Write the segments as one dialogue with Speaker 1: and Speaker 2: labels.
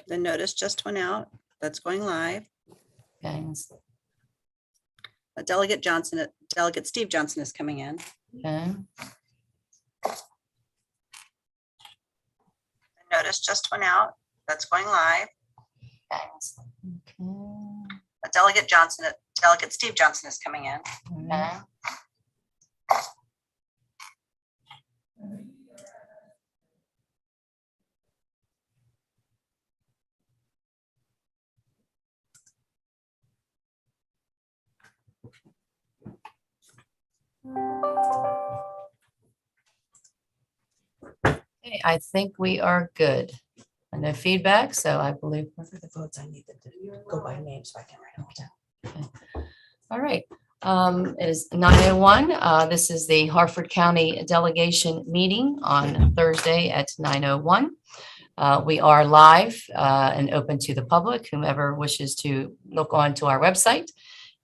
Speaker 1: The notice just went out. That's going live.
Speaker 2: Okay.
Speaker 1: Delegate Steve Johnson is coming in.
Speaker 2: Okay.
Speaker 1: The notice just went out. That's going live.
Speaker 2: Okay.
Speaker 1: Delegate Steve Johnson is coming in.
Speaker 2: All right. Okay, I think we are good. No feedback, so I believe.
Speaker 3: For the votes, I need to go by name so I can write them down.
Speaker 2: All right. It is 9:01. This is the Harford County Delegation meeting on Thursday at 9:01. We are live and open to the public, whomever wishes to look onto our website.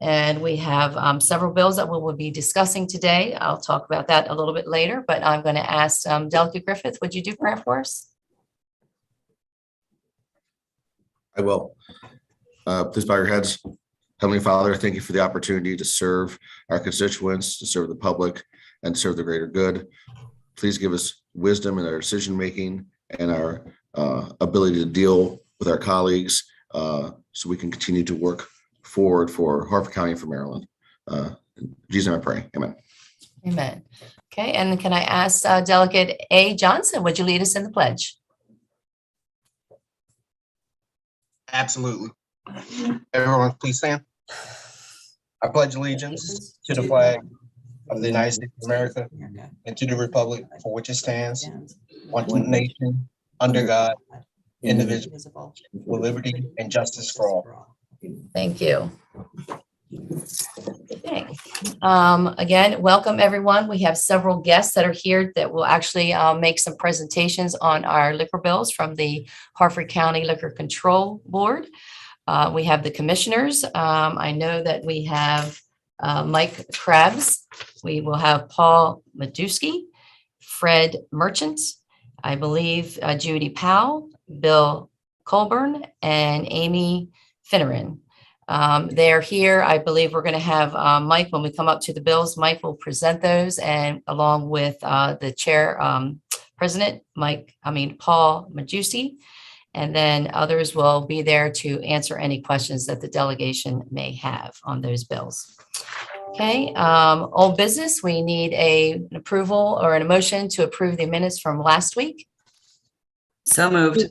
Speaker 2: And we have several bills that we will be discussing today. I'll talk about that a little bit later, but I'm going to ask Delegate Griffith, would you do prayer for us?
Speaker 4: I will. Please bow your heads. Heavenly Father, thank you for the opportunity to serve our constituents, to serve the public, and serve the greater good. Please give us wisdom in our decision-making and our ability to deal with our colleagues so we can continue to work forward for Harford County and for Maryland. In Jesus' name I pray. Amen.
Speaker 2: Amen. Okay, and can I ask Delegate A. Johnson, would you lead us in the pledge?
Speaker 5: Absolutely. Everyone, please stand. I pledge allegiance to the flag of the United States of America and to the republic for which it stands, one nation, under God, indivisible, with liberty and justice for all.
Speaker 2: Thank you. Okay. Again, welcome everyone. We have several guests that are here that will actually make some presentations on our liquor bills from the Harford County Liquor Control Board. We have the commissioners. I know that we have Mike Krebs. We will have Paul Madusky, Fred Merchant, I believe Judy Powell, Bill Colburn, and Amy Finneran. They're here. I believe we're going to have Mike, when we come up to the bills, Mike will present those, and along with the chair, president, Paul Majewski, and then others will be there to answer any questions that the delegation may have on those bills. Okay, old business, we need an approval or an emotion to approve the minutes from last week.
Speaker 3: So moved.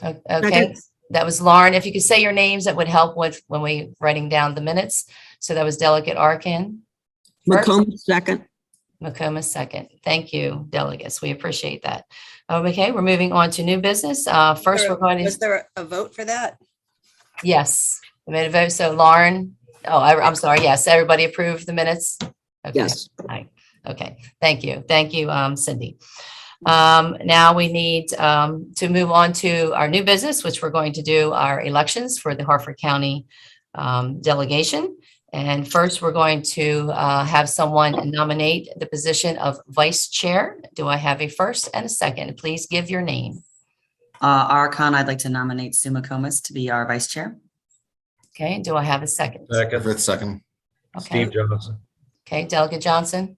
Speaker 2: Okay,
Speaker 3: Second.
Speaker 2: that was Lauren. If you could say your names, that would help with when we writing down the minutes. So that was Delegate Arkin.
Speaker 3: McCombs, second.
Speaker 2: McComas, second. Thank you, delegates. We appreciate that. Okay, we're moving on to new business. First, we're going to.
Speaker 1: Was there a vote for that?
Speaker 2: Yes, we made a vote. So Lauren, I'm sorry. Yes, everybody approved the minutes? Okay.
Speaker 3: Yes.
Speaker 2: Right. Okay, thank you. Thank you, Cindy. Now we need to move on to our new business, which we're going to do our elections for the Harford County delegation. And first, we're going to have someone nominate the position of vice chair. Do I have a first and a second? Please give your name.
Speaker 6: Archon, I'd like to nominate Sue McComas to be our vice chair.
Speaker 2: Okay, do I have a second?
Speaker 4: Griffith, second.
Speaker 2: Okay.
Speaker 7: Steve Johnson.
Speaker 2: Okay, Delegate Johnson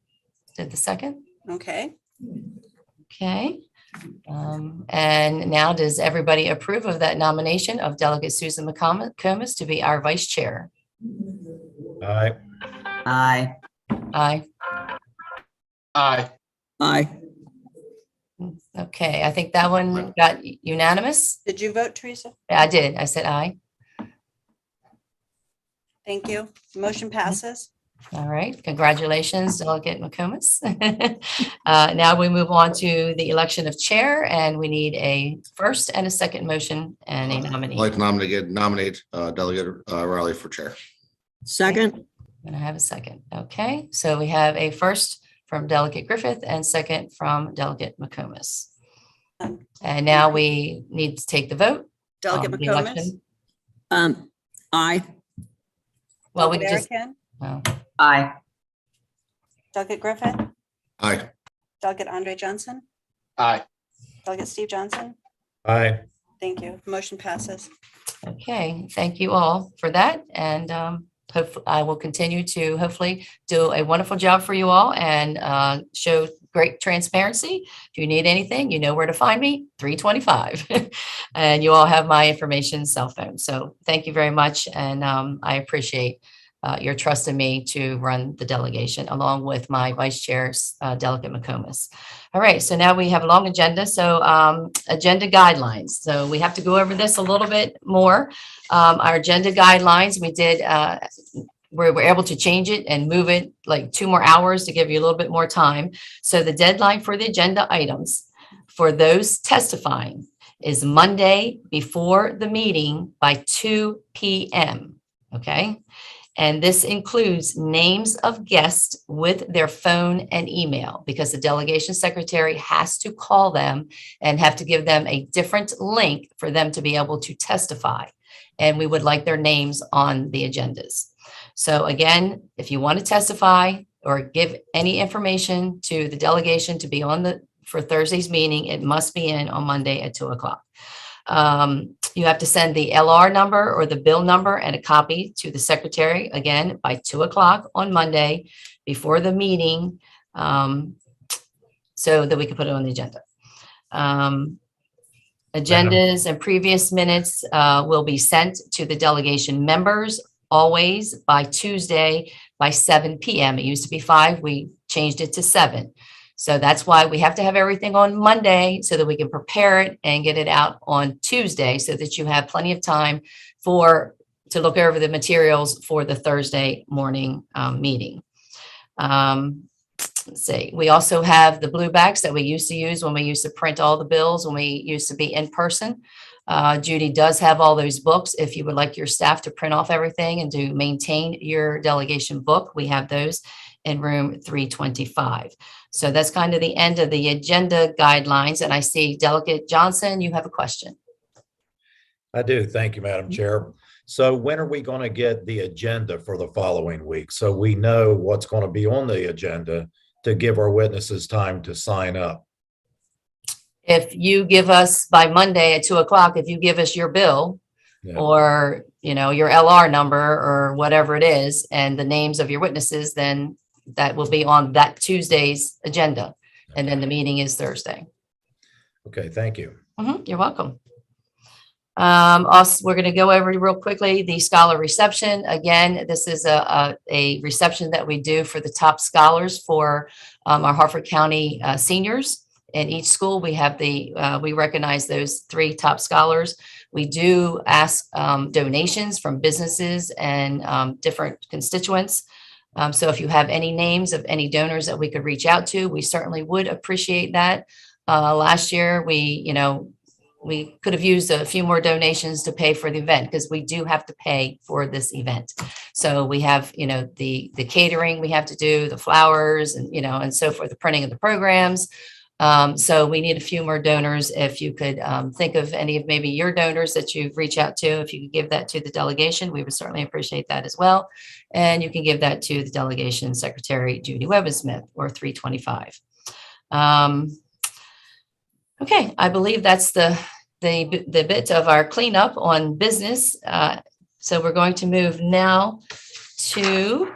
Speaker 2: did the second.
Speaker 1: Okay.
Speaker 2: Okay. And now does everybody approve of that nomination of Delegate Susan McComas to be our vice chair?
Speaker 7: Aye.
Speaker 6: Aye.
Speaker 2: Aye.
Speaker 5: Aye.
Speaker 3: Aye.
Speaker 2: Okay, I think that one got unanimous.
Speaker 1: Did you vote, Teresa?
Speaker 2: I did. I said aye.
Speaker 1: Thank you. Motion passes.
Speaker 2: All right. Congratulations, Delegate McComas. Now we move on to the election of chair, and we need a first and a second motion and a
Speaker 4: I'd
Speaker 2: nominee.
Speaker 4: like to nominate Delegate Riley for chair.
Speaker 3: Second.
Speaker 2: And I have a second. Okay, so we have a first from Delegate Griffith and second from Delegate McComas. And now we need to take the vote.
Speaker 1: Delegate
Speaker 2: on the
Speaker 1: McComas.
Speaker 2: election.
Speaker 3: Aye.
Speaker 2: Well, we
Speaker 1: Delegate
Speaker 2: just,
Speaker 1: Arkin,
Speaker 6: Aye.
Speaker 1: Delegate Griffith,
Speaker 4: Aye.
Speaker 1: Delegate Andre Johnson,
Speaker 5: Aye.
Speaker 1: Delegate Steve Johnson.
Speaker 7: Aye.
Speaker 1: Thank you. Motion passes.
Speaker 2: Okay, thank you all for that. And hopefully I will continue to hopefully do a wonderful job for you all and show great transparency. If you need anything, you know where to find me, 325. And you all have my information, cell phone. So thank you very much. And I appreciate your trust in me to run the delegation along with my vice chair, Delegate McComas. All right, so now we have a long agenda. So agenda guidelines. So we have to go over this a little bit more. Our agenda guidelines, we were able to change it and move it like 2 more hours to give you a little bit more time. So the deadline for the agenda items for those testifying is Monday before the meeting by 2 p.m. Okay. And this includes names of guests with their phone and email, because the delegation secretary has to call them and have to give them a different link for them to be able to testify. And we would like their names on the agendas. So again, if you want to testify or give any information to the delegation to be on for Thursday's meeting, it must be in on Monday at 2 o'clock. You have to send the LR number or the bill number and a copy to the secretary again by 2 o'clock on Monday before the meeting, so that we can put it on the agenda. Agendas and previous minutes will be sent to the delegation members always by Tuesday by 7 p.m. It used to be 5. We changed it to 7. So that's why we have to have everything on Monday so that we can prepare it and get it out on Tuesday so that you have plenty of time to look over the materials for the Thursday morning meeting. Let's see. We also have the blue backs that we used to use when we used to print all the bills when we used to be in person. Judy does have all those books. If you would like your staff to print off everything and to maintain your delegation book, we have those in room 325. So that's kind of the end of the agenda guidelines. And I see Delegate Johnson, you have a question.
Speaker 7: I do. Thank you, Madam Chair. So when are we going to get the agenda for the following week? So we know what's going to be on the agenda to give our witnesses time to sign up.
Speaker 2: If you give us by Monday at 2 o'clock, if you give us your bill or, your LR number or whatever it is, and the names of your witnesses, then that will be on that Tuesday's agenda. And then the meeting is Thursday.
Speaker 7: Okay, thank you.
Speaker 2: You're welcome. Also, we're going to go over real quickly the scholar reception. Again, this is a reception that we do for the top scholars for our Harford County seniors. In each school, we have we recognize those 3 top scholars. We do ask donations from businesses and different constituents. So if you have any names of any donors that we could reach out to, we certainly would appreciate that. Last year, we could have used a few more donations to pay for the event because we do have to pay for this event. So we have, the catering we have to do, the flowers and, and so forth, the printing of the programs. So we need a few more donors. If you could think of any of maybe your donors that you reach out to, if you could give that to the delegation, we would certainly appreciate that as well. And you can give that to the delegation secretary, Judy Webbin-Smith, or 325. Okay, I believe that's the bit of our cleanup on business. So we're going to move now to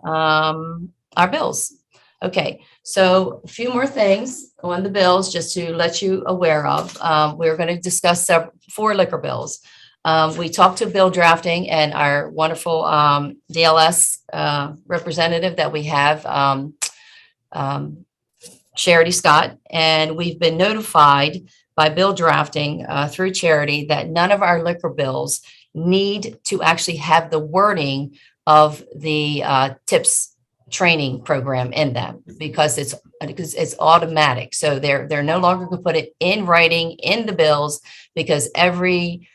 Speaker 2: our bills. Okay, so a few more things on the bills just to let you aware of. We're going to discuss 4 liquor bills. We talked to bill drafting and our wonderful DLS representative that we have, Charity Scott, and we've been notified by bill drafting through Charity that none of our liquor bills need to actually have the wording of the TIPS training program in them because it's automatic. So they're no longer going to put it in writing in the bills because every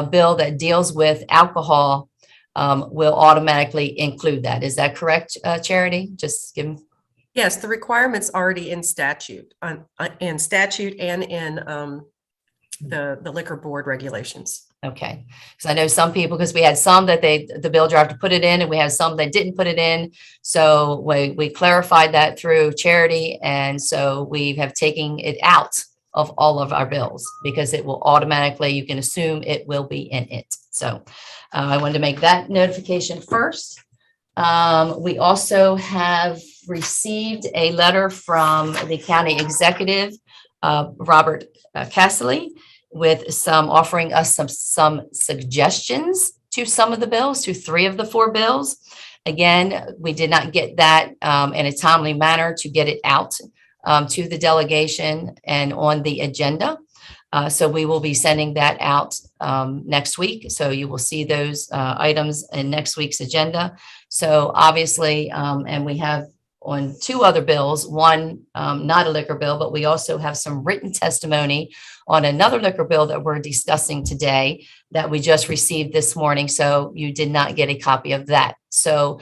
Speaker 2: bill that deals with alcohol will automatically include that. Is that correct, Charity? Just give me.
Speaker 3: Yes, the requirement's already in statute, and in the liquor board regulations.
Speaker 2: Okay, because I know some people, because we had some that the bill draft put it in, and we had some that didn't put it in. So we clarified that through Charity, and so we have taken it out of all of our bills because it will automatically, you can assume it will be in it. So I wanted to make that notification first. We also have received a letter from the county executive, Robert Casserly, with some offering us some suggestions to some of the bills, to 3 of the 4 bills. Again, we did not get that in a timely manner to get it out to the delegation and on the agenda. So we will be sending that out next week. So you will see those items in next week's agenda. So obviously, and we have on 2 other bills, one not a liquor bill, but we also have some written testimony on another liquor bill that we're discussing today that we just received this morning. So you did not get a copy of that. So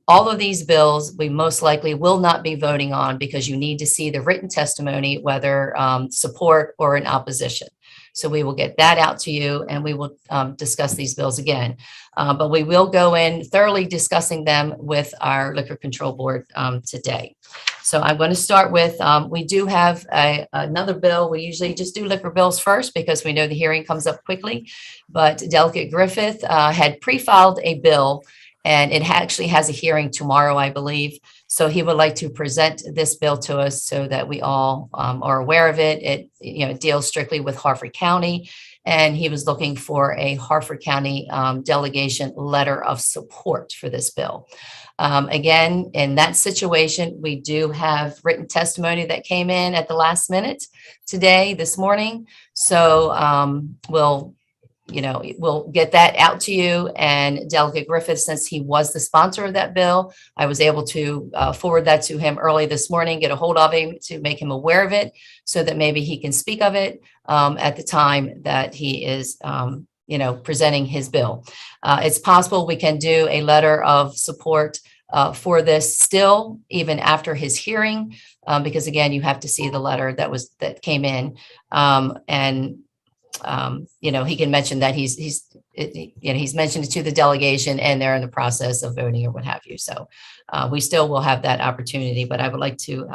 Speaker 2: all of these bills, we most likely will not be voting on because you need to see the written testimony, whether support or in opposition. So we will get that out to you and we will discuss these bills again. But we will go in thoroughly discussing them with our Liquor Control Board today. So I'm going to start with, we do have another bill. We usually just do liquor bills first because we know the hearing comes up quickly. But Delegate Griffith had pre-filed a bill, and it actually has a hearing tomorrow, I believe. So he would like to present this bill to us so that we all are aware of it. It deals strictly with Harford County, and he was looking for a Harford County delegation letter of support for this bill. Again, in that situation, we do have written testimony that came in at the last minute today, this morning. So we'll get that out to you. And Delegate Griffith, since he was the sponsor of that bill, I was able to forward that to him early this morning, get a hold of him to make him aware of it so that maybe he can speak of it at the time that he is presenting his bill. It's possible we can do a letter of support for this still, even after his hearing, because again, you have to see the letter that came in, he can mention that he's mentioned it to the delegation and they're in the process of voting or what have you. So we still will have that opportunity, but I would like to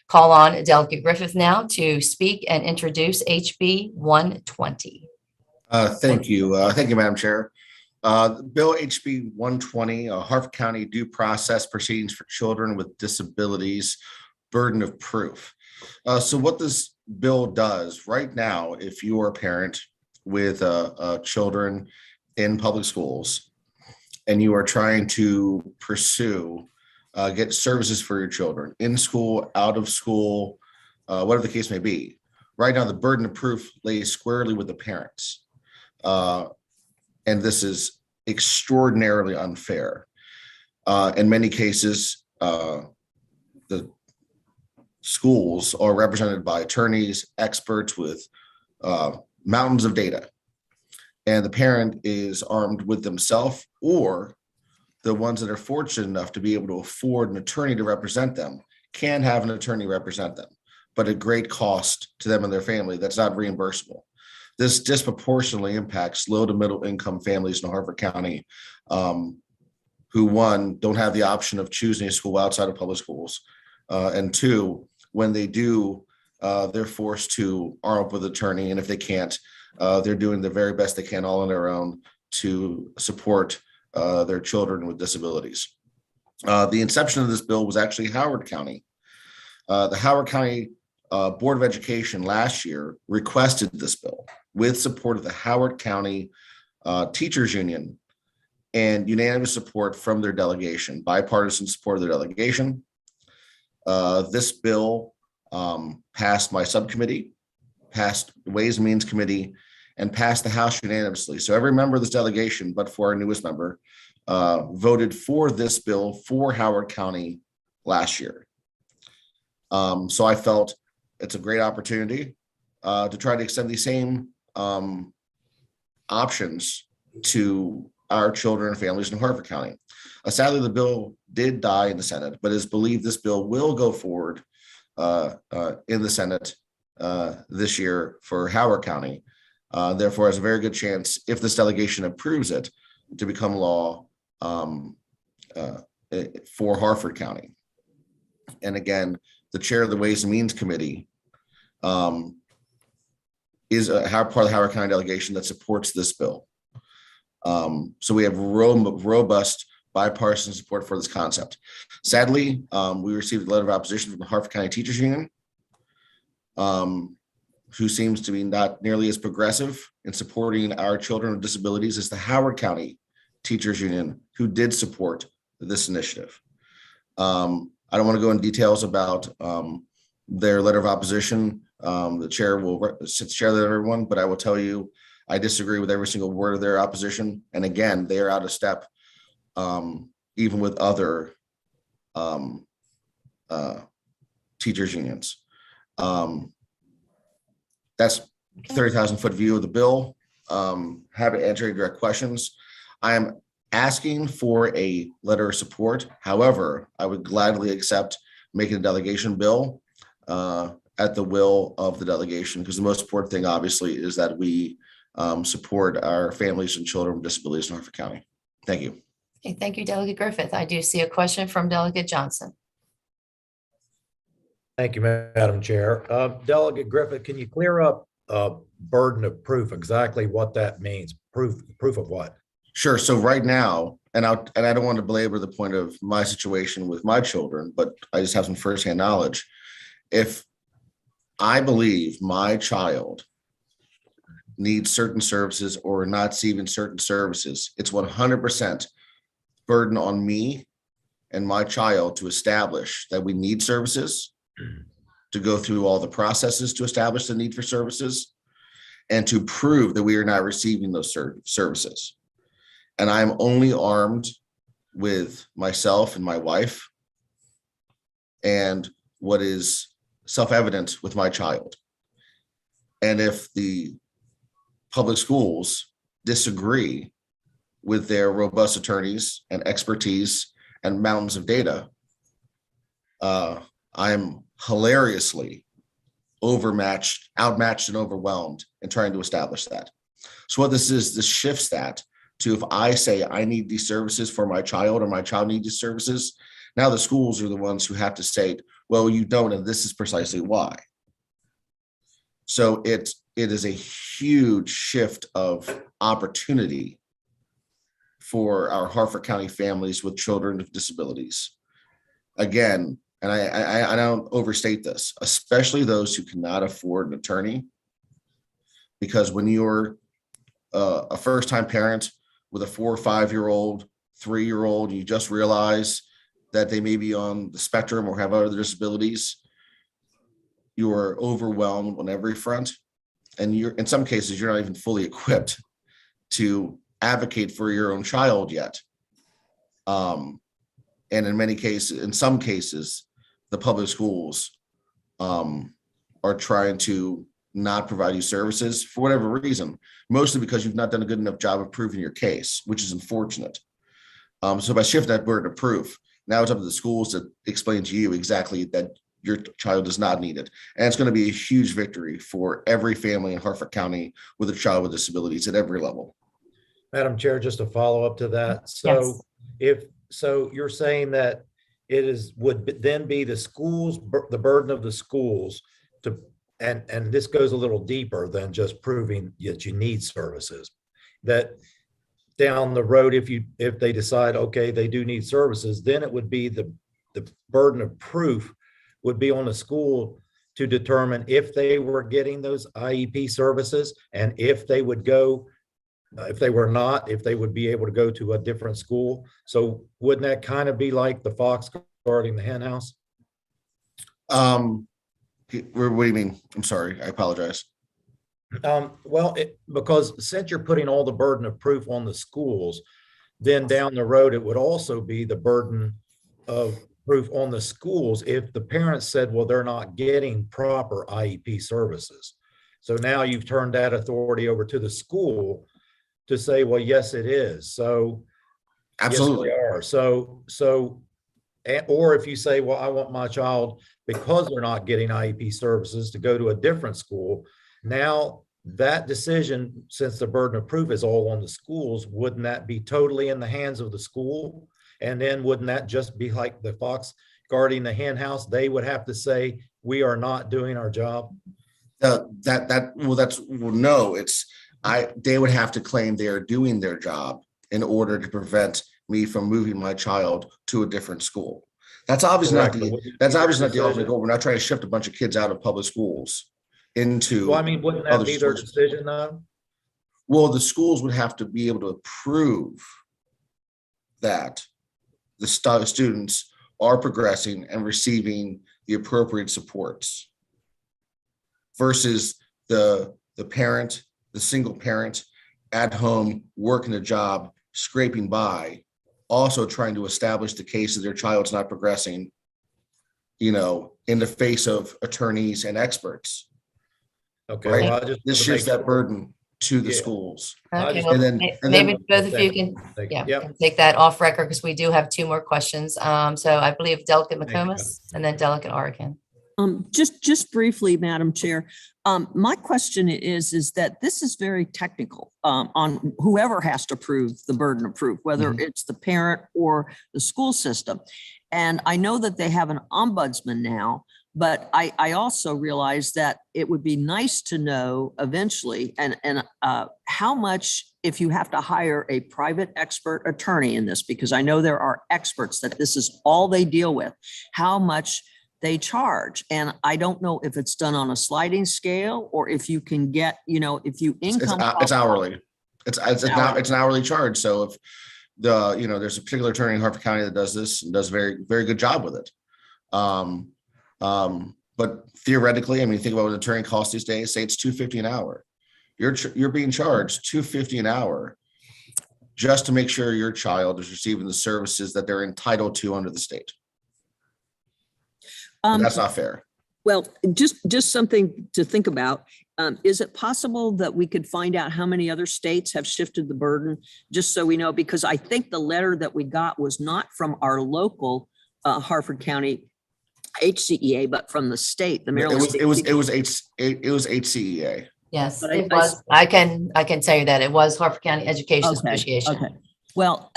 Speaker 2: call on Delegate Griffith now to speak and introduce HB 120.
Speaker 4: Thank you. Thank you, Madam Chair. Bill HB 120, Harford County Due Process Proceedings for Children with Disabilities, Burden of Proof. So what this bill does right now, if you are a parent with children in public schools and you are trying to pursue, get services for your children in school, out of school, whatever the case may be, right now the burden of proof lays squarely with the parents. And this is extraordinarily unfair. In many cases, the schools are represented by attorneys, experts with mountains of data. And the parent is armed with themselves or the ones that are fortunate enough to be able to afford an attorney to represent them can have an attorney represent them, but at great cost to them and their family that's not reimbursable. This disproportionately impacts low to middle income families in Harford County who, one, don't have the option of choosing a school outside of public schools, and 2, when they do, they're forced to arm up with an attorney, and if they can't, they're doing the very best they can all on their own to support their children with disabilities. The inception of this bill was actually Howard County. The Howard County Board of Education last year requested this bill with support of the Howard County Teachers Union and unanimous support from their delegation, bipartisan support of their delegation. This bill passed my subcommittee, passed the Ways and Means Committee, and passed the House unanimously. So every member of this delegation, but for our newest member, voted for this bill for Howard County last year. So I felt it's a great opportunity to try to extend the same options to our children and families in Harford County. Sadly, the bill did die in the Senate, but it's believed this bill will go forward in the Senate this year for Howard County. therefore has a very good chance, if this delegation approves it, to become law for Harford County. And again, the chair of the Ways and Means Committee is part of the Howard County delegation that supports this bill. So we have robust bipartisan support for this concept. Sadly, we received a letter of opposition from the Harford County Teachers Union, who seems to be not nearly as progressive in supporting our children with disabilities as the Howard County Teachers Union, who did support this initiative. I don't want to go into details about their letter of opposition. The chair will share that with everyone, but I will tell you, I disagree with every single word of their opposition. And again, they are out of step, even with other teachers unions. That's 30,000-foot view of the bill. Happy to answer any direct questions. I am asking for a letter of support. However, I would gladly accept making a delegation bill at the will of the delegation, because the most important thing, obviously, is that we support our families and children with disabilities in Harford County. Thank you.
Speaker 2: Okay, thank you, Delegate Griffith. I do see a question from Delegate Johnson.
Speaker 7: Thank you, Madam Chair. Delegate Griffith, can you clear up burden of proof, exactly what that means? Proof of what?
Speaker 4: Sure. So right now, and I don't want to belabor the point of my situation with my children, but I just have some firsthand knowledge. If I believe my child needs certain services or not receiving certain services, it's 100% burden on me and my child to establish that we need services, to go through all the processes to establish the need for services, and to prove that we are not receiving those services. And I'm only armed with myself and my wife and what is self-evident with my child. And if the public schools disagree with their robust attorneys and expertise and mountains of data, I'm hilariously outmatched and overwhelmed in trying to establish that. So what this is, this shifts that to, if I say I need these services for my child or my child needs these services, now the schools are the ones who have to say, well, you don't, and this is precisely why. So it is a huge shift of opportunity for our Harford County families with children with disabilities. Again, and I don't overstate this, especially those who cannot afford an attorney, because when you're a first-time parent with a 4 or 5-year-old, 3-year-old, you just realize that they may be on the spectrum or have other disabilities, you are overwhelmed on every front. And in some cases, you're not even fully equipped to advocate for your own child yet. And in some cases, the public schools are trying to not provide you services for whatever reason, mostly because you've not done a good enough job of proving your case, which is unfortunate. So by shifting that burden of proof, now it's up to the schools to explain to you exactly that your child does not need it. And it's going to be a huge victory for every family in Harford County with a child with disabilities at every level.
Speaker 7: Madam Chair, just a follow up to that. So you're saying that would then be the schools, the burden of the schools to, and this goes a little deeper than just proving that you need services, that down the road, if they decide, okay, they do need services, then it would be the burden of proof would be on the school to determine if they were getting those IEP services, and if they would go, if they were not, if they would be able to go to a different school. So wouldn't that kind of be like the fox guarding the hen house?
Speaker 4: What do you mean? I'm sorry, I apologize.
Speaker 7: Because since you're putting all the burden of proof on the schools, then down the road, it would also be the burden of proof on the schools if the parents said, well, they're not getting proper IEP services. So now you've turned that authority over to the school to say, well, yes, it is. So
Speaker 4: Absolutely.
Speaker 7: Yes, they are. Or if you say, well, I want my child, because they're not getting IEP services, to go to a different school, now that decision, since the burden of proof is all on the schools, wouldn't that be totally in the hands of the school? And then wouldn't that just be like the fox guarding the hen house? They would have to say, we are not doing our job.
Speaker 4: No, they would have to claim they are doing their job in order to prevent me from moving my child to a different school. That's obviously not
Speaker 7: Correct.
Speaker 4: the ultimate
Speaker 7: Decision.
Speaker 4: goal. We're not trying to shift a bunch of kids out of public schools into.
Speaker 7: Well, I mean, wouldn't that
Speaker 4: other
Speaker 7: be their
Speaker 4: schools.
Speaker 7: decision though?
Speaker 4: Well, the schools would have to be able to prove that the students are progressing and receiving the appropriate supports versus the parent, the single parent at home working a job, scraping by, also trying to establish the case that their child's not progressing, in the face of attorneys and experts.
Speaker 7: Okay.
Speaker 4: Right.
Speaker 7: Well, I just
Speaker 4: This
Speaker 7: want to make
Speaker 4: shifts that
Speaker 7: sure.
Speaker 4: burden to the
Speaker 7: Yeah.
Speaker 4: schools.
Speaker 7: I
Speaker 2: Okay,
Speaker 7: just-
Speaker 2: well,
Speaker 4: and then-
Speaker 2: maybe both of you can,
Speaker 7: Thank
Speaker 2: yeah,
Speaker 7: Yep.
Speaker 2: can take that off record because we do have two more questions. So I believe Delegate
Speaker 7: Thank you,
Speaker 2: McComas and then Delegate Arikan.
Speaker 8: Just briefly, Madam Chair, my question is that this is very technical on whoever has to prove the burden of proof, whether it's the parent or the school system. And I know that they have an ombudsman now, but I also realize that it would be nice to know eventually and how much, if you have to hire a private expert attorney in this, because I know there are experts that this is all they deal with, how much they charge. And I don't know if it's done on a sliding scale or if you can get, if you income.
Speaker 4: It's hourly. It's an hourly charge. So if there's a particular attorney in Harford County that does this and does a very, very good job with it. But theoretically, I mean, think about what an attorney costs these days, say it's $250 an hour. You're being charged $250 an hour just to make sure your child is receiving the services that they're entitled to under the state. And that's not fair.
Speaker 8: Well, just something to think about. Is it possible that we could find out how many other states have shifted the burden, just so we know? Because I think the letter that we got was not from our local Harford County HCEA, but from the state, the Maryland.
Speaker 4: It was HCEA.
Speaker 2: Yes,
Speaker 8: But
Speaker 2: it was. I can tell you that it was Harford County Education Association.
Speaker 8: Okay. Well,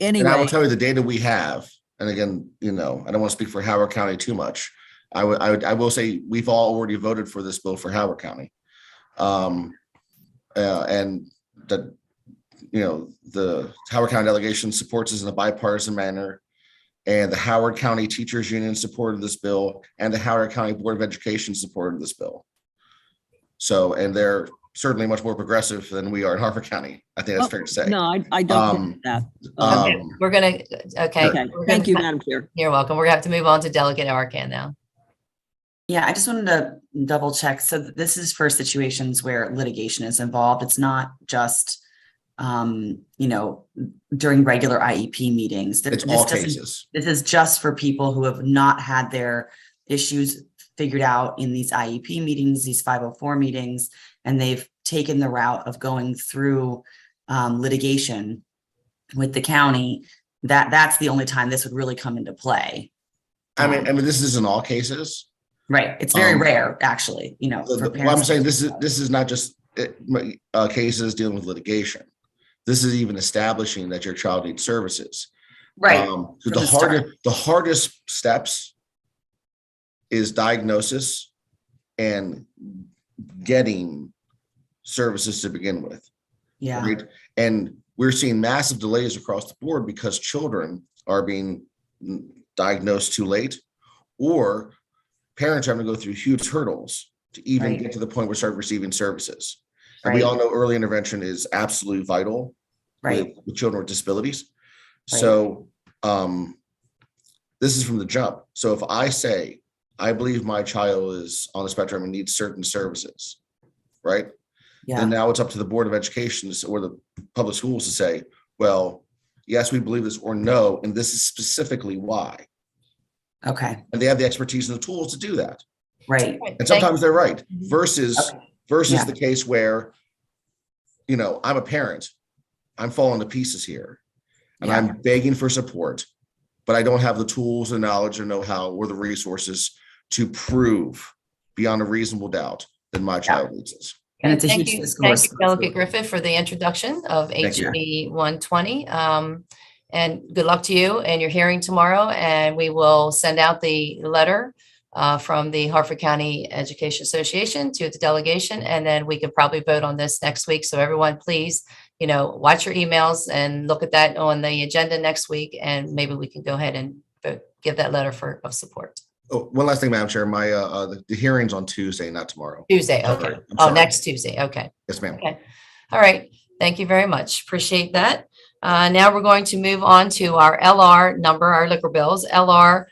Speaker 4: And I will
Speaker 8: anyway,
Speaker 4: tell you the data we have, and again, I don't want to speak for Howard County too much. I will say we've all already voted for this bill for Howard County. And that, the Howard County delegation supports this in a bipartisan manner. And the Howard County Teachers Union supported this bill, and the Howard County Board of Education supported this bill. So, and they're certainly much more progressive than we are in Harford County. I think that's fair to say.
Speaker 8: no, I don't get that.
Speaker 2: Okay, we're gonna, okay.
Speaker 8: Okay,
Speaker 2: we're
Speaker 8: thank you,
Speaker 2: gonna-
Speaker 8: Madam Chair.
Speaker 2: You're welcome. We're gonna have to move on to Delegate Arikan now.
Speaker 6: Yeah, I just wanted to double check. So this is for situations where litigation is involved. It's not just, during regular IEP meetings.
Speaker 4: It's all cases.
Speaker 6: This is just for people who have not had their issues figured out in these IEP meetings, these 504 meetings, and they've taken the route of going through litigation with the county. That's the only time this would really come into play.
Speaker 4: I mean, this is in all cases.
Speaker 6: Right. It's very rare, actually, for
Speaker 4: Well, I'm
Speaker 6: parents.
Speaker 4: saying this is not just cases dealing with litigation. This is even establishing that your child needs services.
Speaker 6: Right.
Speaker 4: So
Speaker 6: from the start.
Speaker 4: the hardest steps is diagnosis and getting services to begin with.
Speaker 6: Yeah.
Speaker 4: Right? And we're seeing massive delays across the board because children are being diagnosed too late, or parents are having to go through huge hurdles to even
Speaker 6: Right.
Speaker 4: get to the point where start receiving services. And we all know early intervention is absolutely vital
Speaker 6: Right.
Speaker 4: with children with disabilities.
Speaker 6: Right.
Speaker 4: So this is from the jump. So if I say, I believe my child is on the spectrum and needs certain services, right?
Speaker 6: Yeah.
Speaker 4: And now it's up to the Board of Education or the public schools to say, well, yes, we believe this, or no, and this is specifically why.
Speaker 6: Okay.
Speaker 4: And they have the expertise and the tools to do that.
Speaker 6: Right.
Speaker 4: And sometimes they're right versus
Speaker 6: Yeah.
Speaker 4: the case where, I'm a parent, I'm falling to pieces here and
Speaker 6: Yeah.
Speaker 4: I'm begging for support, but I don't have the tools, the knowledge, or know-how, or the resources to prove beyond a reasonable doubt that my child needs this.
Speaker 6: And it's a
Speaker 2: Thank
Speaker 6: huge
Speaker 2: you,
Speaker 6: fiscal
Speaker 2: thank you, Delegate
Speaker 6: responsibility.
Speaker 2: Griffith, for the introduction of
Speaker 4: Thank you.
Speaker 2: HB 120. And good luck to you and your hearing tomorrow. And we will send out the letter from the Harford County Education Association to the delegation, and then we could probably vote on this next week. So everyone, please, watch your emails and look at that on the agenda next week, and maybe we can go ahead and vote, give that letter of support.
Speaker 4: Oh, one last thing, Madam Chair, the hearing's on Tuesday, not tomorrow.
Speaker 2: Tuesday,
Speaker 4: Sorry,
Speaker 2: okay.
Speaker 4: I'm
Speaker 2: Oh,
Speaker 4: sorry.
Speaker 2: next Tuesday, okay.
Speaker 4: Yes, ma'am.
Speaker 2: Okay. All right. Thank you very much. Appreciate that. Now we're going to move on to our LR number, our liquor bills, LR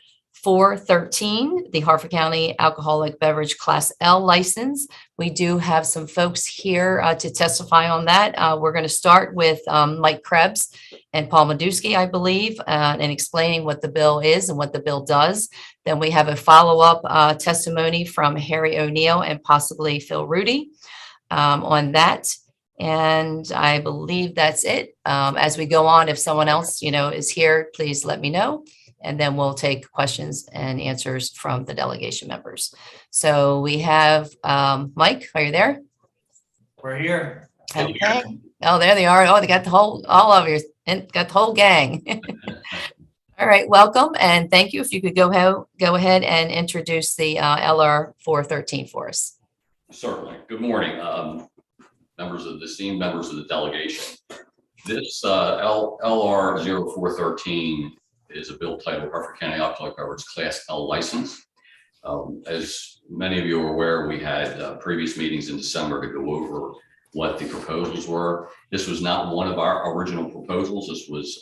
Speaker 2: 413, the Harford County Alcoholic Beverage Class L license. We do have some folks here to testify on that. We're going to start with Mike Krebs and Paul Madusky, I believe, and explaining what the bill is and what the bill does. Then we have a follow-up testimony from Harry O'Neill and possibly Phil Rudy on that. And I believe that's it. As we go on, if someone else, is here, please let me know. And then we'll take questions and answers from the delegation members. So we have Mike, are you there?
Speaker 9: We're here.
Speaker 2: Okay. Oh, there they are. Oh, they got all of you, and got the whole gang. All right, welcome and thank you. If you could go ahead and introduce the LR 413 for us.
Speaker 10: Certainly. Good morning, esteemed members of the delegation. This LR 0413 is a bill titled Harford County Alcoholic Beverage Class L license. As many of you are aware, we had previous meetings in December to go over what the proposals were. This was not one of our original proposals. This was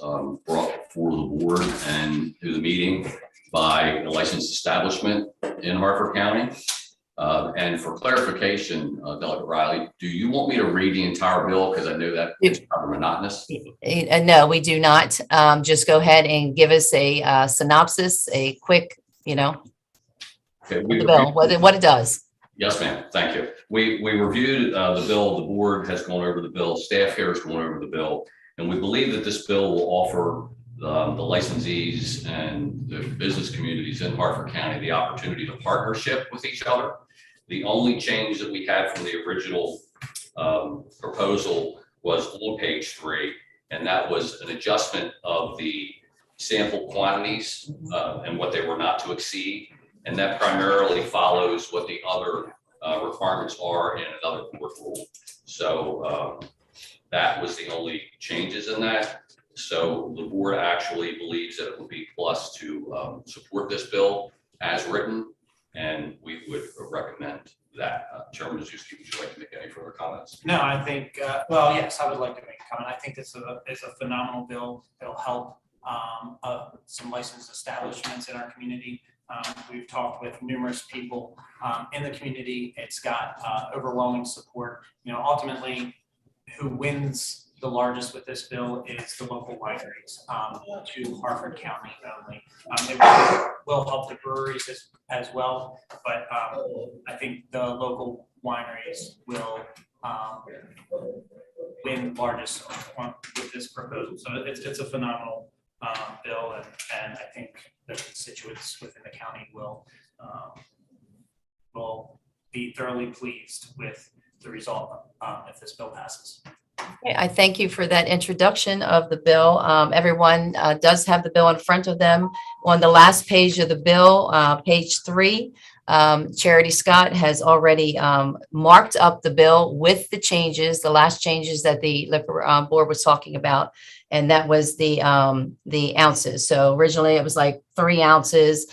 Speaker 10: brought before the board and to the meeting by a licensed establishment in Harford County. And for clarification, Delegate Riley, do you want me to read the entire bill? Because I know that it's probably monotonous.
Speaker 2: No, we do not. Just go ahead and give us a synopsis, a quick,
Speaker 10: Okay,
Speaker 2: the bill, what it does.
Speaker 10: Yes, ma'am. Thank you. We reviewed the bill. The board has gone over the bill. Staff here has gone over the bill. And we believe that this bill will offer the licensees and the business communities in Harford County the opportunity to partnership with each other. The only change that we had from the original proposal was on page 3, and that was an adjustment of the sample quantities and what they were not to exceed. And that primarily follows what the other requirements are in another board rule. So that was the only changes in that. So the board actually believes that it would be plus to support this bill as written, and we would recommend that. Chairman Mazuski, would you like to make any further comments?
Speaker 9: No, I think, well, yes, I would like to make a comment. I think it's a phenomenal bill. It'll help some licensed establishments in our community. We've talked with numerous people in the community. It's got overwhelming support. Ultimately, who wins the largest with this bill is the local wineries to Harford County only. It will help the breweries as well, but I think the local wineries will win largest with this proposal. So it's a phenomenal bill, and I think the constituents within the county will be thoroughly pleased with the result if this bill passes.
Speaker 2: Okay, I thank you for that introduction of the bill. Everyone does have the bill in front of them. On the last page of the bill, page 3, Charity Scott has already marked up the bill with the changes, the last changes that the liquor board was talking about, and that was the ounces. So originally it was like 3 ounces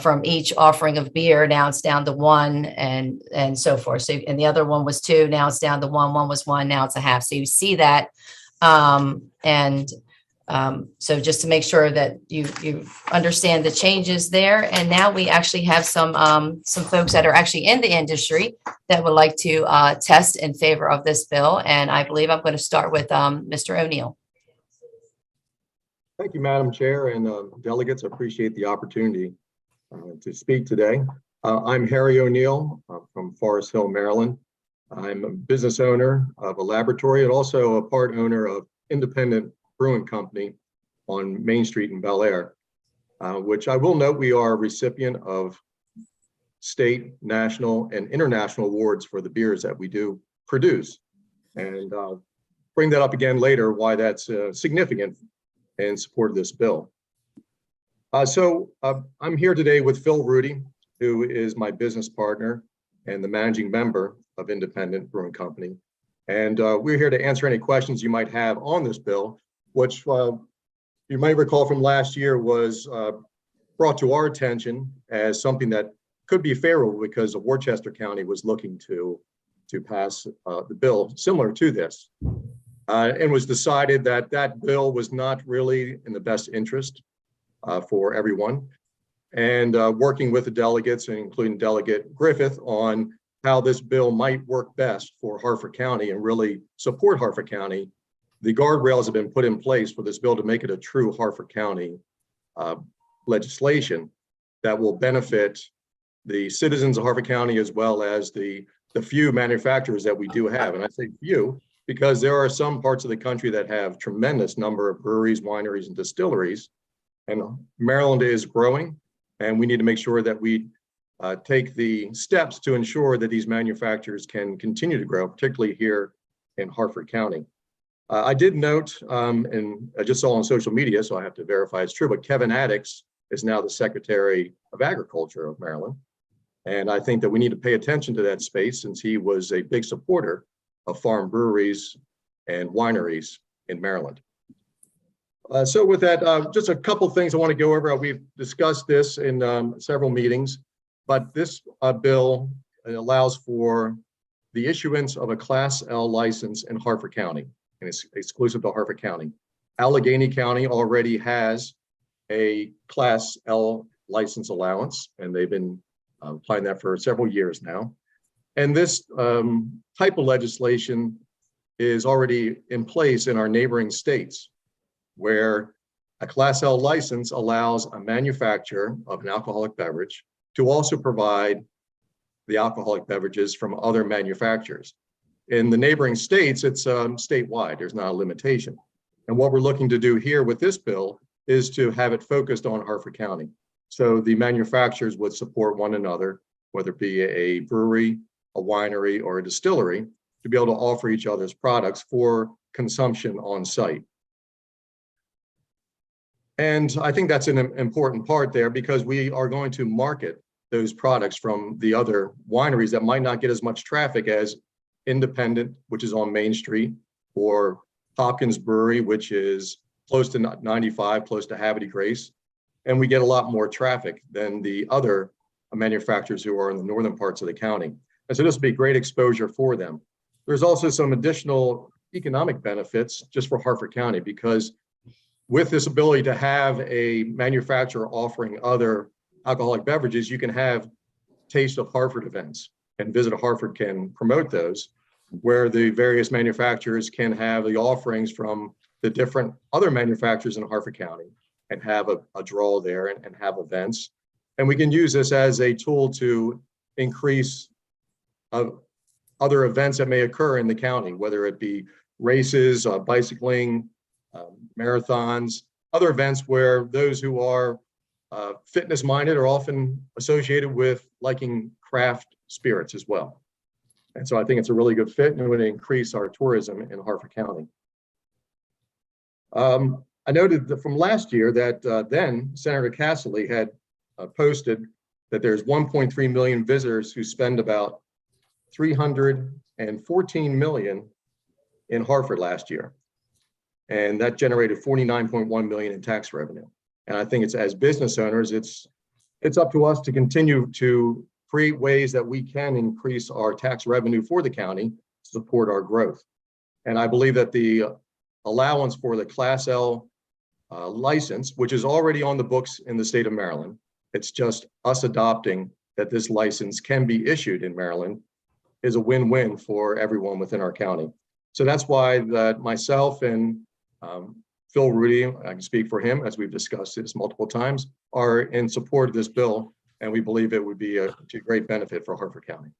Speaker 2: from each offering of beer. Now it's down to 1 and so forth. So, and the other one was 2. Now it's down to 1. One was 1. Now it's a half. So you see that. So just to make sure that you understand the changes there. And now we actually have some folks that are actually in the industry that would like to test in favor of this bill. And I believe I'm going to start with Mr. O'Neill.
Speaker 11: Thank you, Madam Chair, and delegates. I appreciate the opportunity to speak today. I'm Harry O'Neill from Forest Hill, Maryland. I'm a business owner of a laboratory and also a part owner of Independent Brewing Company on Main Street in Bel Air, which I will note we are a recipient of state, national, and international awards for the beers that we do produce. And bring that up again later, why that's significant in support of this bill. I'm here today with Phil Rudy, who is my business partner and the managing member of Independent Brewing Company. And we're here to answer any questions you might have on this bill, which you might recall from last year was brought to our attention as something that could be favorable because of Worcester County was looking to pass the bill similar to this. And was decided that that bill was not really in the best interest for everyone. And working with the delegates, and including Delegate Griffith, on how this bill might work best for Harford County and really support Harford County, the guardrails have been put in place for this bill to make it a true Harford County legislation that will benefit the citizens of Harford County as well as the few manufacturers that we do have. And I say few because there are some parts of the country that have tremendous number of breweries, wineries, and distilleries. And Maryland is growing, and we need to make sure that we take the steps to ensure that these manufacturers can continue to grow, particularly here in Harford County. I did note, and I just saw on social media, so I have to verify it's true, but Kevin Addix is now the Secretary of Agriculture of Maryland. And I think that we need to pay attention to that space since he was a big supporter of farm breweries and wineries in Maryland. So with that, just a couple things I want to go over. We've discussed this in several meetings, but this bill allows for the issuance of a Class L license in Harford County, and it's exclusive to Harford County. Allegheny County already has a Class L license allowance, and they've been applying that for several years now. And this type of legislation is already in place in our neighboring states, where a Class L license allows a manufacturer of an alcoholic beverage to also provide the alcoholic beverages from other manufacturers. In the neighboring states, it's statewide, there's not a limitation. And what we're looking to do here with this bill is to have it focused on Harford County. So the manufacturers would support one another, whether it be a brewery, a winery, or a distillery, to be able to offer each other's products for consumption on site. And I think that's an important part there because we are going to market those products from the other wineries that might not get as much traffic as Independent, which is on Main Street, or Hopkins Brewery, which is close to 95, close to Havity Grace. And we get a lot more traffic than the other manufacturers who are in the northern parts of the county. And so this will be great exposure for them. There's also some additional economic benefits just for Harford County, because with this ability to have a manufacturer offering other alcoholic beverages, you can have Taste of Harford events, and Visit Harford can promote those, where the various manufacturers can have the offerings from the different other manufacturers in Harford County and have a draw there and have events. And we can use this as a tool to increase other events that may occur in the county, whether it be races, bicycling, marathons, other events where those who are fitness minded are often associated with liking craft spirits as well. And so I think it's a really good fit, and it would increase our tourism in Harford County. I noted that from last year that then Senator Casserly had posted that there's 1.3 million visitors who spend about $314 million in Harford last year. And that generated 49.1 million in tax revenue. And I think it's, as business owners, it's up to us to continue to create ways that we can increase our tax revenue for the county to support our growth. And I believe that the allowance for the Class L license, which is already on the books in the state of Maryland, it's just us adopting that this license can be issued in Maryland, is a win-win for everyone within our county. So that's why that myself and Phil Rudy, I can speak for him as we've discussed this multiple times, are in support of this bill, and we believe it would be a great benefit for Harford County.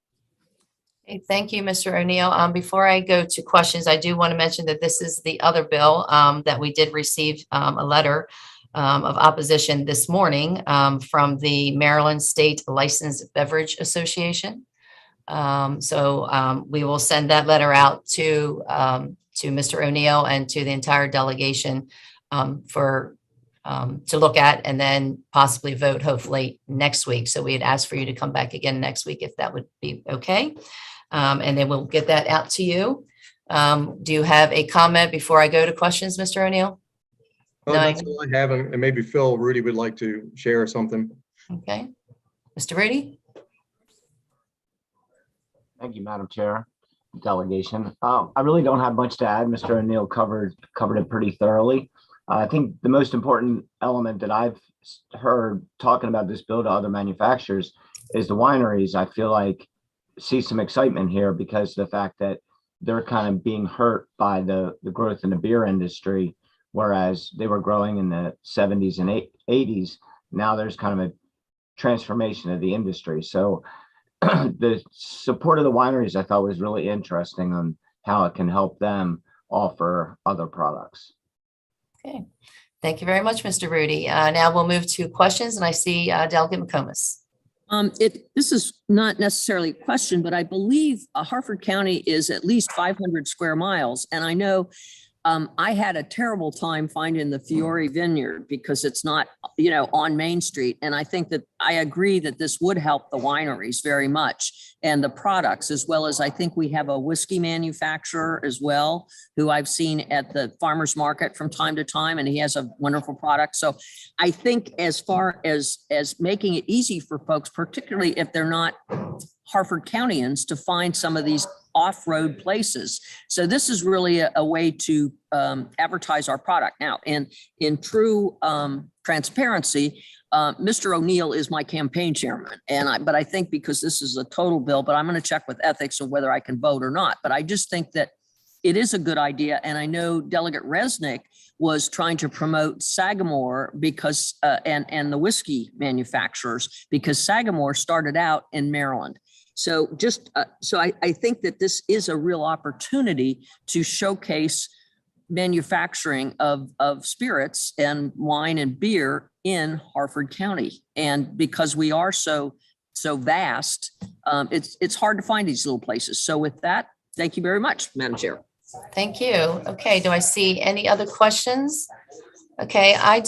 Speaker 2: Okay, thank you, Mr. O'Neill. Before I go to questions, I do want to mention that this is the other bill that we did receive a letter of opposition this morning from the Maryland State Licensed Beverage Association. We will send that letter out to Mr. O'Neill and to the entire delegation to look at and then possibly vote hopefully next week. So we had asked for you to come back again next week if that would be okay. And then we'll get that out to you. Do you have a comment before I go to questions, Mr. O'Neill?
Speaker 11: Well, that's all I have, and maybe Phil, Rudy would like to share something.
Speaker 2: Okay. Mr. Rudy?
Speaker 12: Thank you, Madam Chair, delegation. I really don't have much to add. Mr. O'Neill covered it pretty thoroughly. I think the most important element that I've heard talking about this bill to other manufacturers is the wineries. I feel like see some excitement here because the fact that they're kind of being hurt by the growth in the beer industry, whereas they were growing in the 70s and 80s. Now there's kind of a transformation of the industry. So the support of the wineries I thought was really interesting on how it can help them offer other products.
Speaker 2: Okay. Thank you very much, Mr. Rudy. Now we'll move to questions, and I see Delegate McComas.
Speaker 8: This is not necessarily a question, but I believe Harford County is at least 500 square miles. And I know I had a terrible time finding the Fiore Vineyard because it's not, on Main Street. And I think that I agree that this would help the wineries very much and the products, as well as I think we have a whiskey manufacturer as well, who I've seen at the farmer's market from time to time, and he has a wonderful product. So I think as far as making it easy for folks, particularly if they're not Harford Countyans, to find some of these off-road places. So this is really a way to advertise our product. Now, and in true transparency, Mr. O'Neill is my campaign chairman. But I think because this is a total bill, but I'm going to check with ethics on whether I can vote or not. But I just think that it is a good idea. And I know Delegate Resnick was trying to promote Sagamore because, and the whiskey manufacturers, because Sagamore started out in Maryland. So I think that this is a real opportunity to showcase manufacturing of spirits and wine and beer in Harford County. And because we are so vast, it's hard to find these little places. So with that, thank you very much, Madam Chair.
Speaker 2: Thank you. Okay, do I see any other questions? Okay, I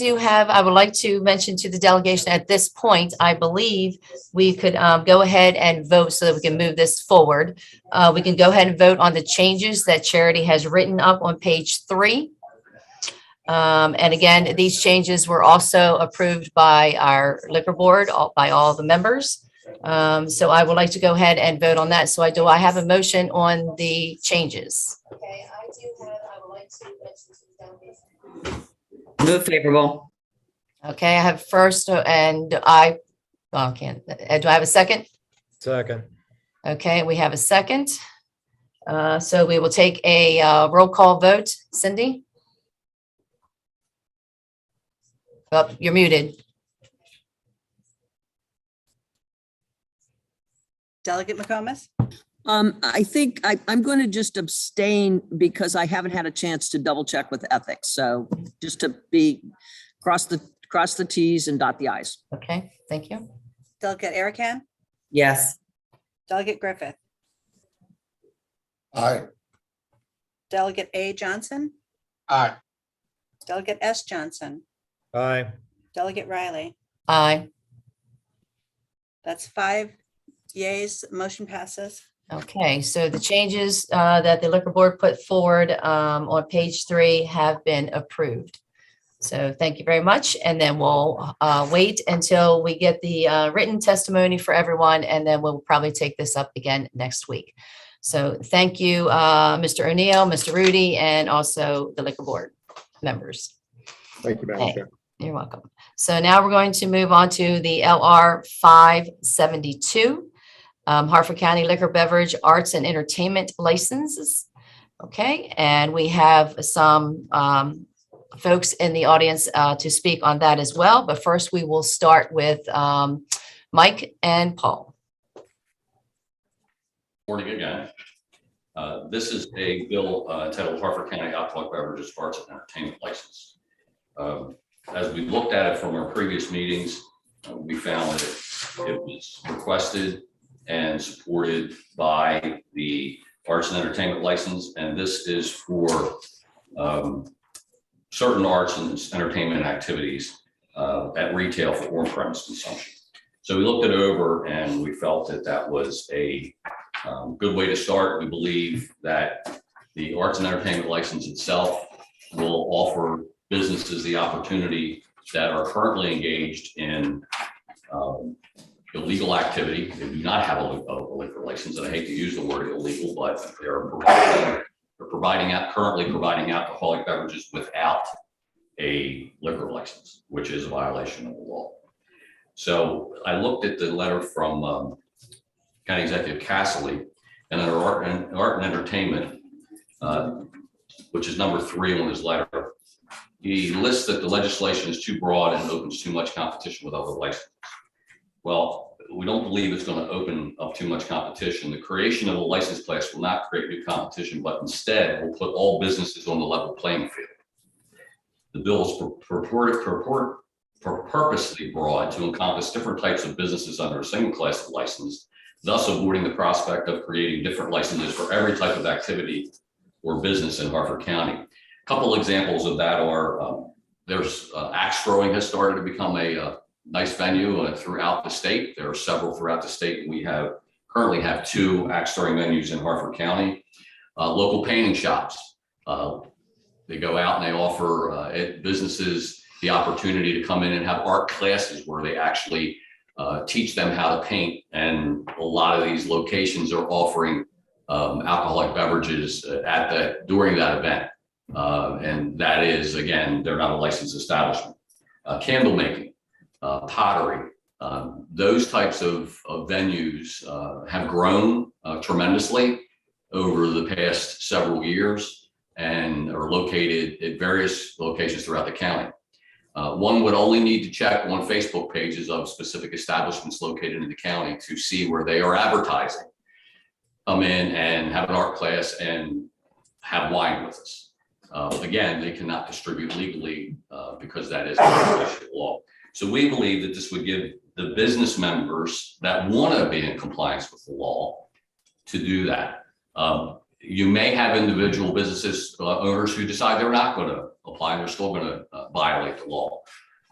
Speaker 2: would like to mention to the delegation at this point, I believe we could go ahead and vote so that we can move this forward. We can go ahead and vote on the changes that Charity has written up on page 3. And again, these changes were also approved by our liquor board, by all the members. So I would like to go ahead and vote on that. So I have a motion on the changes. Okay, I would like to mention to the delegation.
Speaker 6: Move favorable.
Speaker 2: Okay, I have first and I can't. Do I have a second?
Speaker 7: Second.
Speaker 2: Okay, we have a second. So we will take a roll call vote. Cindy? Oh, you're muted.
Speaker 1: Delegate McComas?
Speaker 8: I think I'm going to just abstain because I haven't had a chance to double check with ethics. So just to cross the T's and dot the I's.
Speaker 2: Okay, thank you.
Speaker 1: Delegate Erican?
Speaker 6: Yes.
Speaker 1: Delegate Griffith?
Speaker 4: Aye.
Speaker 1: Delegate A. Johnson?
Speaker 5: Aye.
Speaker 1: Delegate S. Johnson?
Speaker 7: Aye.
Speaker 1: Delegate Riley?
Speaker 2: Aye.
Speaker 1: That's 5 yeas, motion passes.
Speaker 2: Okay, so the changes that the liquor board put forward on page 3 have been approved. So thank you very much. And then we'll wait until we get the written testimony for everyone, and then we'll probably take this up again next week. So thank you, Mr. O'Neill, Mr. Rudy, and also the liquor board members.
Speaker 11: Thank you, Madam Chair.
Speaker 2: You're welcome. So now we're going to move on to the LR 572. Harford County Liquor, Beverage, Arts, and Entertainment licenses. Okay, and we have some folks in the audience to speak on that as well. But first, we will start with Mike and Paul.
Speaker 10: Morning again. This is a bill entitled Harford County Alcoholic Beverages, Arts, and Entertainment License. As we looked at it from our previous meetings, we found that it was requested and supported by the arts and entertainment license. And this is for certain arts and entertainment activities at retail for on-premise consumption. So we looked it over and we felt that that was a good way to start. We believe that the arts and entertainment license itself will offer businesses the opportunity that are currently engaged in illegal activity. They do not have a liquor license, and I hate to use the word illegal, but they're currently providing alcoholic beverages without a liquor license, which is a violation of the law. So I looked at the letter from County Executive Casserly, and under art and entertainment, which is number 3 on his letter, he lists that the legislation is too broad and opens too much competition with other licenses. Well, we don't believe it's going to open up too much competition. The creation of a license class will not create new competition, but instead will put all businesses on the level playing field. The bill is purposely broad to encompass different types of businesses under a single class of license, thus avoiding the prospect of creating different licenses for every type of activity or business in Harford County. A couple examples of that are there's axe throwing has started to become a nice venue throughout the state. There are several throughout the state. We currently have 2 axe throwing venues in Harford County. Local painting shops. They go out and they offer businesses the opportunity to come in and have art classes where they actually teach them how to paint. And a lot of these locations are offering alcoholic beverages during that event. And that is, again, they're not a licensed establishment. Candle making, pottery, those types of venues have grown tremendously over the past several years and are located at various locations throughout the county. One would only need to check on Facebook pages of specific establishments located in the county to see where they are advertising. Come in and have an art class and have wine with us. Again, they cannot distribute legally because that is a violation of law. So we believe that this would give the business members that want to be in compliance with the law to do that. You may have individual businesses owners who decide they're not going to apply and they're still going to violate the law.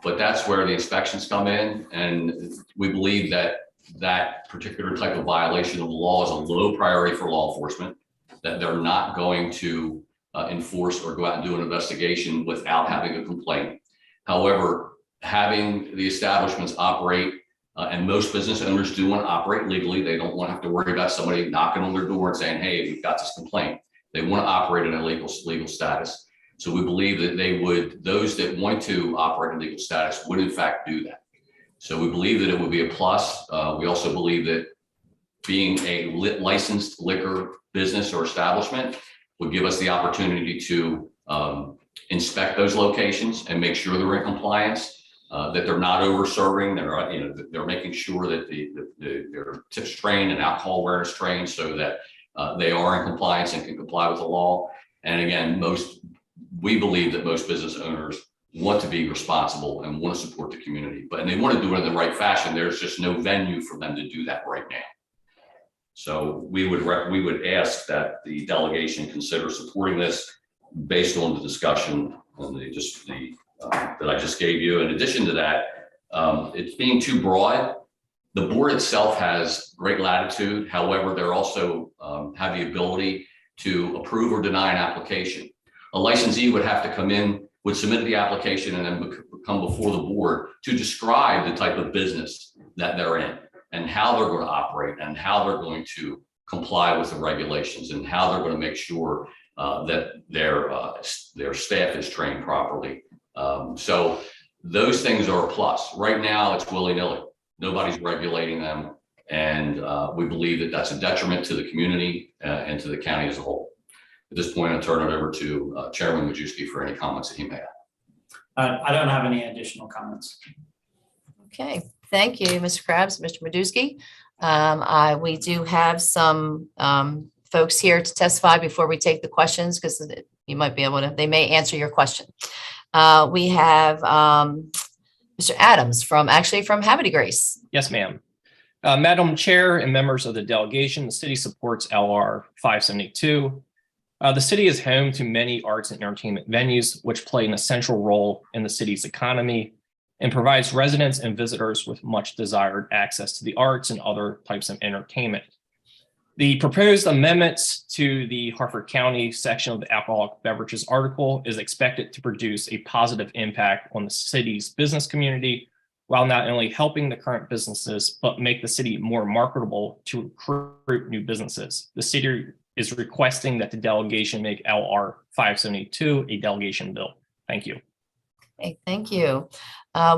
Speaker 10: But that's where the inspections come in, and we believe that that particular type of violation of the law is a low priority for law enforcement, that they're not going to enforce or go out and do an investigation without having a complaint. However, having the establishments operate, and most business owners do want to operate legally. They don't want to have to worry about somebody knocking on their door and saying, hey, we've got this complaint. They want to operate in a legal status. So we believe that those that want to operate in legal status would in fact do that. So we believe that it would be a plus. We also believe that being a licensed liquor business or establishment would give us the opportunity to inspect those locations and make sure they're in compliance. That they're not over serving, they're making sure that they're tips trained and alcohol awareness trained so that they are in compliance and can comply with the law. And again, we believe that most business owners want to be responsible and want to support the community, and they want to do it in the right fashion. There's just no venue for them to do that right now. So we would ask that the delegation consider supporting this based on the discussion and that I just gave you. In addition to that, it's being too broad. The board itself has great latitude. However, they're also have the ability to approve or deny an application. A licensee would have to would submit the application and then come before the board to describe the type of business that they're in and how they're going to operate and how they're going to comply with the regulations and how they're going to make sure that their staff is trained properly. So those things are a plus. Right now, it's willy-nilly. Nobody's regulating them. And we believe that that's a detriment to the community and to the county as a whole. At this point, I'll turn it over to Chairman Majewski for any comments that he may have.
Speaker 9: I don't have any additional comments.
Speaker 2: Okay, thank you, Mr. Krabs, Mr. Majewski. We do have some folks here to testify before we take the questions because you might be able to, they may answer your question. We have Mr. Adams from Habity Grace.
Speaker 13: Yes, ma'am. Madam Chair and members of the delegation, the city supports LR 572. The city is home to many arts and entertainment venues, which play an essential role in the city's economy and provides residents and visitors with much desired access to the arts and other types of entertainment. The proposed amendments to the Harford County section of the alcoholic beverages article is expected to produce a positive impact on the city's business community, while not only helping the current businesses, but make the city more marketable to recruit new businesses. The city is requesting that the delegation make LR 572 a delegation bill. Thank you.
Speaker 2: Okay, thank you.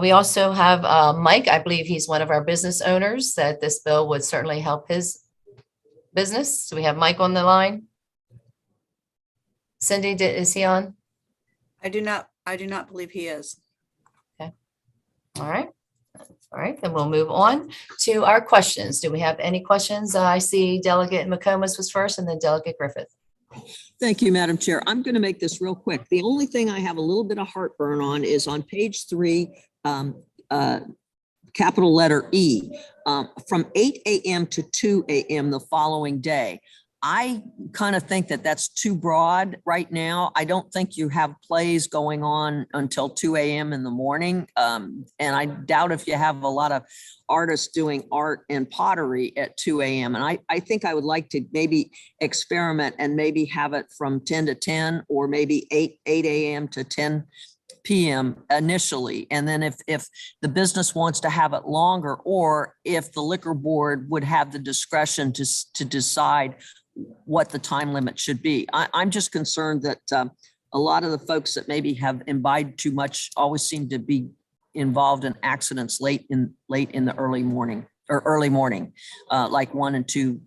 Speaker 2: We also have Mike. I believe he's one of our business owners that this bill would certainly help his business. So we have Mike on the line. Cindy, is he on?
Speaker 1: I do not believe he is.
Speaker 2: Okay. All right. All right, then we'll move on to our questions. Do we have any questions? I see Delegate McComas was first and then Delegate Griffith.
Speaker 8: Thank you, Madam Chair. I'm going to make this real quick. The only thing I have a little bit of heartburn on is on page 3, capital letter E, from 8 a.m. to 2 a.m. the following day. I kind of think that that's too broad right now. I don't think you have plays going on until 2 a.m. in the morning. And I doubt if you have a lot of artists doing art and pottery at 2 a.m. And I think I would like to maybe experiment and maybe have it from 10 to 10 or maybe 8 a.m. to 10 p.m. initially. And then if the business wants to have it longer, or if the liquor board would have the discretion to decide what the time limit should be. I'm just concerned that a lot of the folks that maybe have imbibed too much always seem to be involved in accidents late in the early morning, like 1 and 2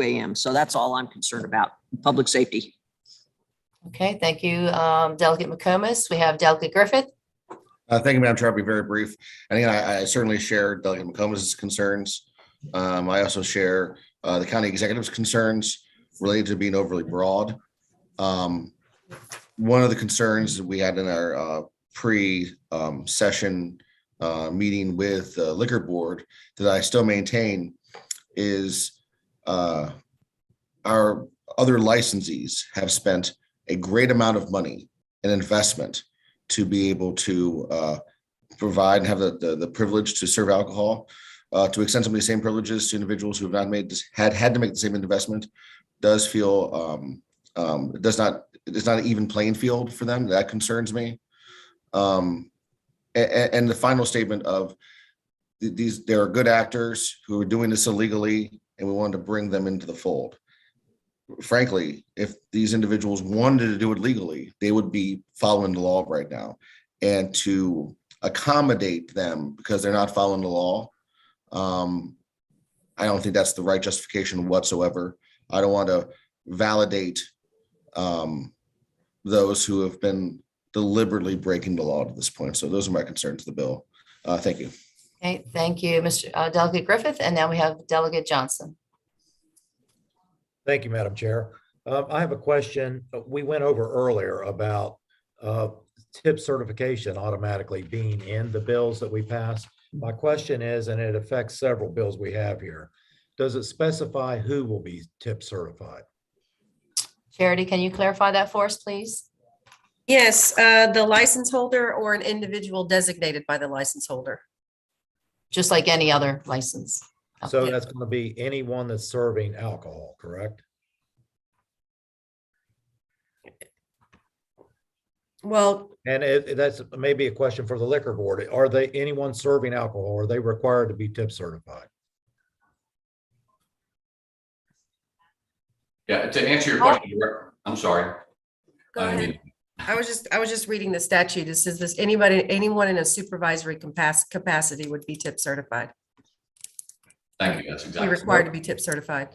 Speaker 8: a.m. So that's all I'm concerned about, public safety.
Speaker 2: Okay, thank you, Delegate McComas. We have Delegate Griffith.
Speaker 4: Thank you, Madam Chair. I'll be very brief. And again, I certainly share Delegate McComas' concerns. I also share the county executive's concerns related to being overly broad. One of the concerns that we had in our pre-session meeting with the liquor board that I still maintain is our other licensees have spent a great amount of money and investment to be able to provide and have the privilege to serve alcohol. To extend some of the same privileges to individuals who have not made this, had to make the same investment, does feel it's not an even playing field for them. That concerns me. And the final statement of there are good actors who are doing this illegally, and we wanted to bring them into the fold. Frankly, if these individuals wanted to do it legally, they would be following the law right now. And to accommodate them because they're not following the law, I don't think that's the right justification whatsoever. I don't want to validate those who have been deliberately breaking the law to this point. So those are my concerns to the bill. Thank you.
Speaker 2: Okay, thank you, Mr. Delegate Griffith. And now we have Delegate Johnson.
Speaker 7: Thank you, Madam Chair. I have a question. We went over earlier about tip certification automatically being in the bills that we pass. My question is, and it affects several bills we have here, does it specify who will be tip certified?
Speaker 2: Charity, can you clarify that for us, please?
Speaker 14: Yes, the license holder or an individual designated by the license holder.
Speaker 2: Just like any other license.
Speaker 7: So
Speaker 2: Okay.
Speaker 7: that's going to be anyone that's serving alcohol, correct?
Speaker 14: Well,
Speaker 7: And that's maybe a question for the liquor board. Are they anyone serving alcohol? Are they required to be tip certified?
Speaker 10: Yeah, to answer your question, I'm sorry.
Speaker 14: go
Speaker 10: I
Speaker 14: ahead.
Speaker 10: mean,
Speaker 14: I was just reading the statute. It says this, anyone in a supervisory capacity would be tip certified.
Speaker 10: thank you. That's
Speaker 14: Be
Speaker 10: exactly.
Speaker 14: required to be tip certified.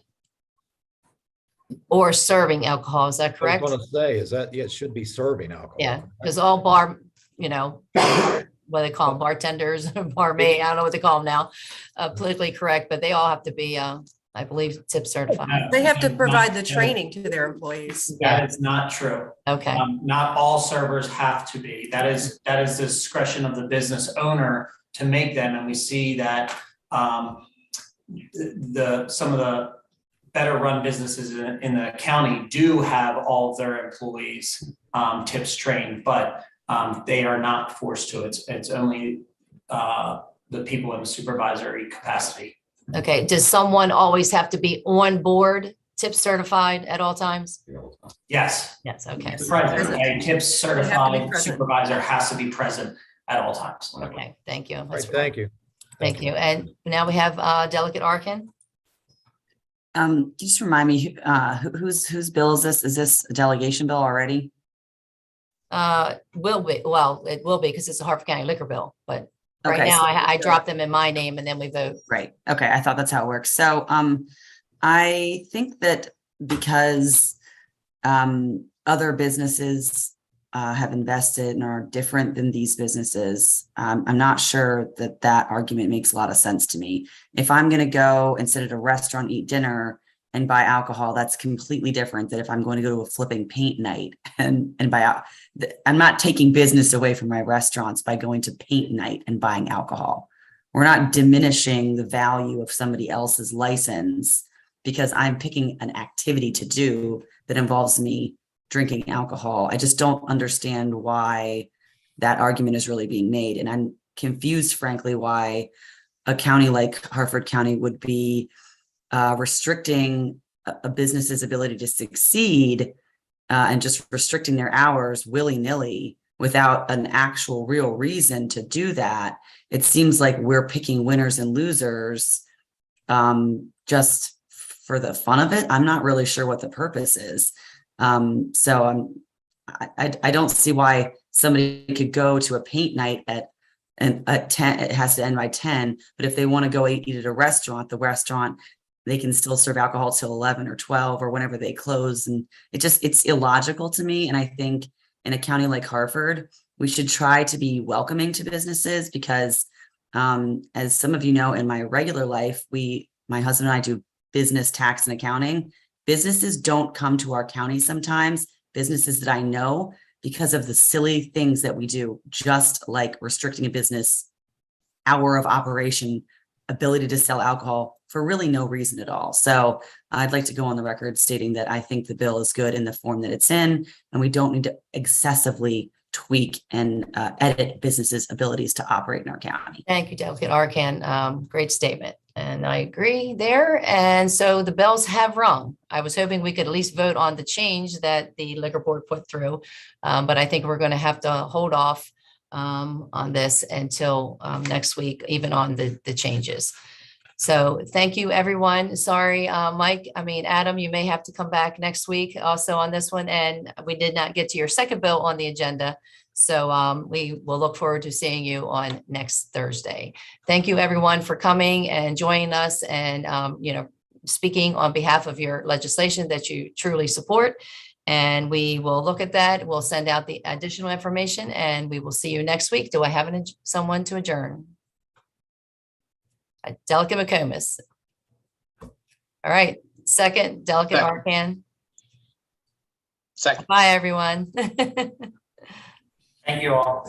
Speaker 2: Or serving alcohol, is that
Speaker 7: I
Speaker 2: correct?
Speaker 7: was going to say, is that, yeah, it should be serving alcohol.
Speaker 2: Yeah, because all bar, what they call them, bartenders, barmaid, I don't know what they call them now, politically correct, but they all have to be, I believe, tip certified.
Speaker 14: They have to provide the training to their employees.
Speaker 9: That is not true.
Speaker 2: Okay,
Speaker 9: Not all servers have to be. That is the discretion of the business owner to make them. And we see that some of the better run businesses in the county do have all of their employees tips trained, but they are not forced to. It's only the people in the supervisory capacity.
Speaker 2: Okay, does someone always have to be on board tip certified at all times?
Speaker 9: Yes.
Speaker 2: Yes, okay.
Speaker 9: Present. A tips certified
Speaker 14: present.
Speaker 9: supervisor has to be present at all times.
Speaker 2: Okay, thank you.
Speaker 7: All right,
Speaker 2: That's
Speaker 7: thank you.
Speaker 2: Thank you. And now we have Delegate Arkin.
Speaker 6: Can you just remind me, whose bill is this? Is this a delegation bill already?
Speaker 2: Will be, well, it will be because it's a Harford County liquor bill, but right
Speaker 6: Okay,
Speaker 2: now
Speaker 6: so-
Speaker 2: I drop them in my name and then we vote.
Speaker 6: Right. Okay. I thought that's how it works. So, I think that because, other businesses, have invested and are different than these businesses, I'm not sure that that argument makes a lot of sense to me. If I'm going to go and sit at a restaurant, eat dinner and buy alcohol, that's completely different than if I'm going to go to a flipping paint night and buy out. I'm not taking business away from my restaurants by going to paint night and buying alcohol. We're not diminishing the value of somebody else's license because I'm picking an activity to do that involves me drinking alcohol. I just don't understand why that argument is really being made. And I'm confused, frankly, why a county like Harford County would be restricting a business's ability to succeed and just restricting their hours willy-nilly without an actual real reason to do that. It seems like we're picking winners and losers just for the fun of it. I'm not really sure what the purpose is. So I don't see why somebody could go to a paint night at 10, it has to end by 10, but if they want to go eat at a restaurant, the restaurant, they can still serve alcohol till 11 or 12 or whenever they close. And it's illogical to me. And I think in a county like Harford, we should try to be welcoming to businesses because as some of you know, in my regular life, my husband and I do business tax and accounting. Businesses don't come to our county sometimes, businesses that I know, because of the silly things that we do, just like restricting a business hour of operation, ability to sell alcohol for really no reason at all. So I'd like to go on the record stating that I think the bill is good in the form that it's in, and we don't need to excessively tweak and edit businesses' abilities to operate in our county.
Speaker 2: Thank you, Delegate Arkin. Great statement. And I agree there. And so the bells have rung. I was hoping we could at least vote on the change that the liquor board put through. But I think we're going to have to hold off on this until next week, even on the changes. So thank you, everyone. Sorry, Adam, you may have to come back next week also on this one. And we did not get to your second bill on the agenda. So we will look forward to seeing you on next Thursday. Thank you, everyone, for coming and joining us and, speaking on behalf of your legislation that you truly support. And we will look at that. We'll send out the additional information and we will see you next week. Do I have someone to adjourn? Delegate McComas. All right. Second, Delegate Arkin.
Speaker 5: Second.
Speaker 2: Bye, everyone.
Speaker 9: Thank you all.